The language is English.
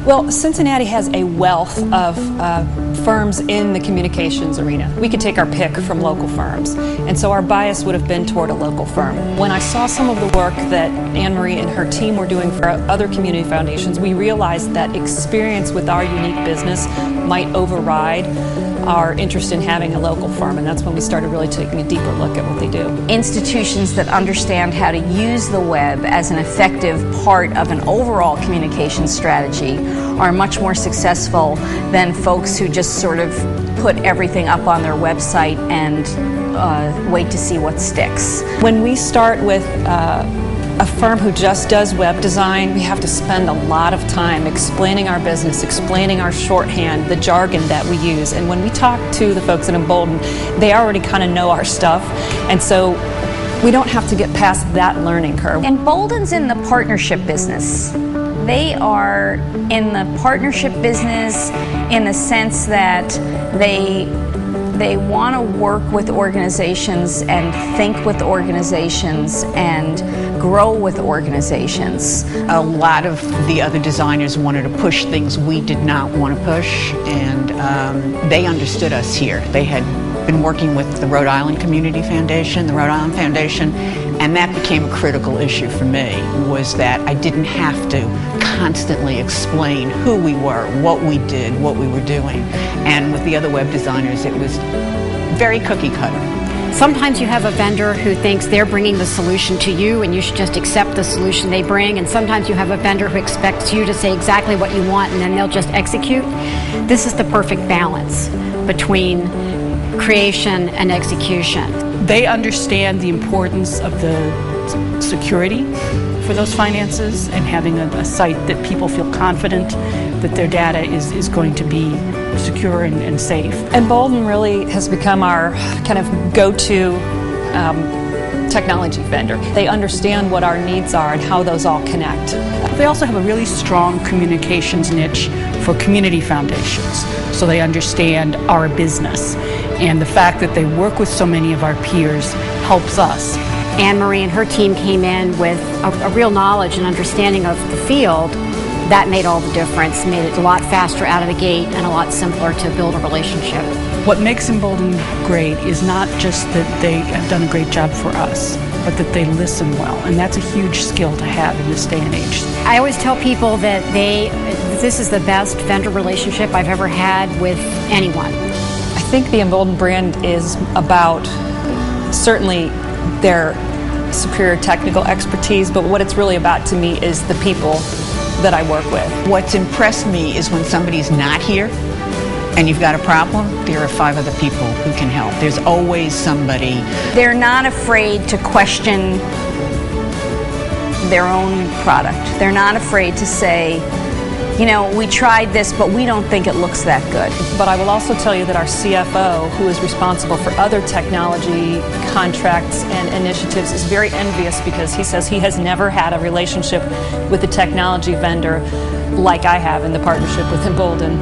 Well, Cincinnati has a wealth of firms in the communications arena. We could take our pick from local firms, and so our bias would have been toward a local firm. When I saw some of the work that Anne-Marie and her team were doing for other community foundations, we realized that experience with our unique business might override our interest in having a local firm, and that's when we started really taking a deeper look at what they do. Institutions that understand how to use the web as an effective part of an overall communications strategy are much more successful than folks who just sort of put everything up on their website and wait to see what sticks. When we start with a firm who just does web design, we have to spend a lot of time explaining our business, explaining our shorthand, the jargon that we use. And when we talk to the folks at Embolden, they already kind of know our stuff, and so we don't have to get past that learning curve. Embolden's in the partnership business. They are in the partnership business in the sense that they want to work with organizations and think with organizations and grow with organizations. A lot of the other designers wanted to push things we did not want to push, and they understood us here. They had been working with the Rhode Island Community Foundation, the Rhode Island Foundation, and that became a critical issue for me, was that I didn't have to constantly explain who we were, what we did, what we were doing. And with the other web designers, it was very cookie cutter. Sometimes you have a vendor who thinks they're bringing the solution to you and you should just accept the solution they bring, and sometimes you have a vendor who expects you to say exactly what you want and then they'll just execute. This is the perfect balance between creation and execution. They understand the importance of the security for those finances and having a site that people feel confident that their data is going to be secure and safe. Embolden really has become our kind of go-to technology vendor. They understand what our needs are and how those all connect. They also have a really strong communications niche for community foundations, so they understand our business. And the fact that they work with so many of our peers helps us. Anne-Marie and her team came in with a real knowledge and understanding of the field. That made all the difference, made it a lot faster out of the gate and a lot simpler to build a relationship. What makes Embolden great is not just that they have done a great job for us, but that they listen well, and that's a huge skill to have in this day and age. I always tell people that this is the best vendor relationship I've ever had with anyone. I think the Embolden brand is about certainly their superior technical expertise, but what it's really about to me is the people that I work with. What's impressed me is when somebody's not here and you've got a problem, there are 5 other people who can help. There's always somebody. They're not afraid to question their own product. They're not afraid to say, you know, we tried this, but we don't think it looks that good. But I will also tell you that our CFO, who is responsible for other technology contracts and initiatives, is very envious because he says he has never had a relationship with a technology vendor like I have in the partnership with Embolden.